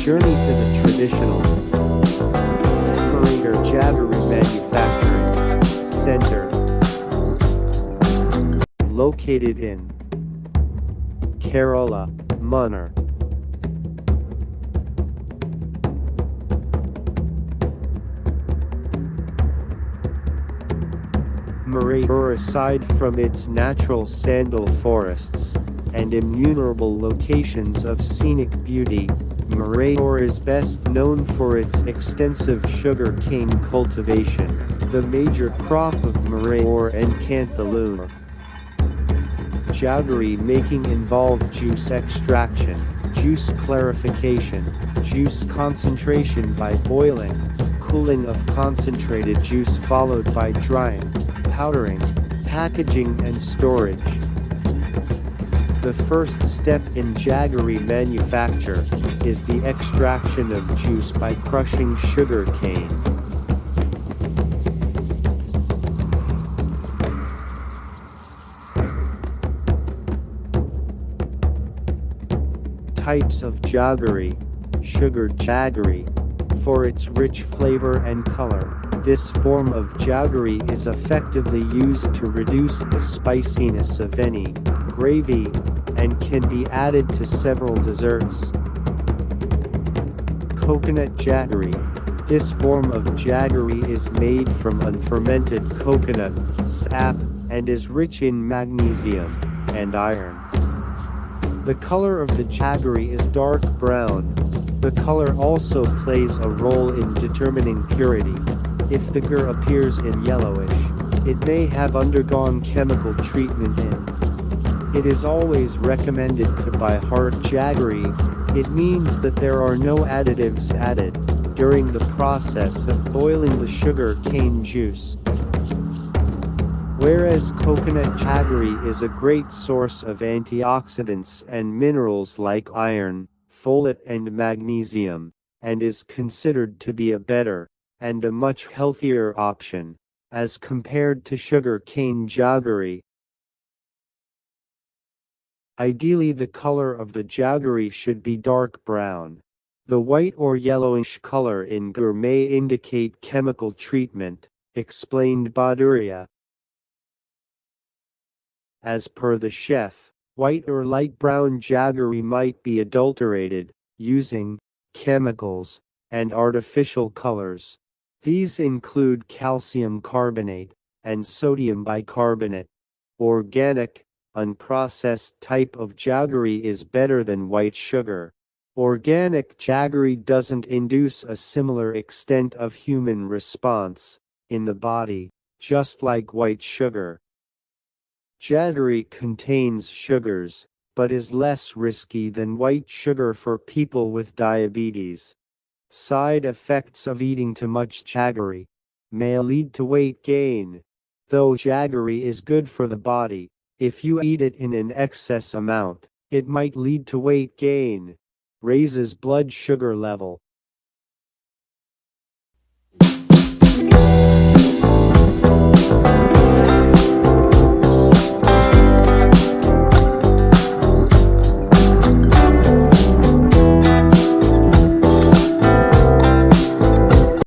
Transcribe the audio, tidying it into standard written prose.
Journey to the traditional marayoor jaggery manufacturing center, located in Kerala, Munnar. Marayoor, aside from its natural sandal forests and innumerable locations of scenic beauty, Marayoor is best known for its extensive sugar cane cultivation, the major crop of marayoor and canthaloon. Jaggery making involved juice extraction, juice clarification, juice concentration by boiling, cooling of concentrated juice followed by drying, powdering, packaging and storage. The first step in jaggery manufacture is the extraction of juice by crushing sugar cane. Types of jaggery. Sugar jaggery. For its rich flavor and color, this form of jaggery is effectively used to reduce the spiciness of any gravy and can be added to several desserts. Coconut jaggery. This form of jaggery is made from unfermented coconut sap and is rich in magnesium and iron. The color of the jaggery is dark brown. The color also plays a role in determining purity. If the gur appears in yellowish, it may have undergone chemical treatment It is always recommended to buy hard jaggery. It means that there are no additives added during the process of boiling the sugar cane juice. Whereas coconut jaggery is a great source of antioxidants and minerals like iron, folate and magnesium, and is considered to be a better and a much healthier option as compared to sugar cane jaggery. Ideally, the color of the jaggery should be dark brown. The white or yellowish color in gur may indicate chemical treatment, explained Baduria. As per the chef, white or light brown jaggery might be adulterated, using chemicals and artificial colors. These include calcium carbonate and sodium bicarbonate. Organic, unprocessed type of jaggery is better than white sugar. Organic jaggery doesn't induce a similar extent of human response in the body, just like white sugar. Jaggery contains sugars, but is less risky than white sugar for people with diabetes. Side effects of eating too much jaggery may lead to weight gain. Though jaggery is good for the body, if you eat it in an excess amount, it might lead to weight gain. Raises blood sugar level.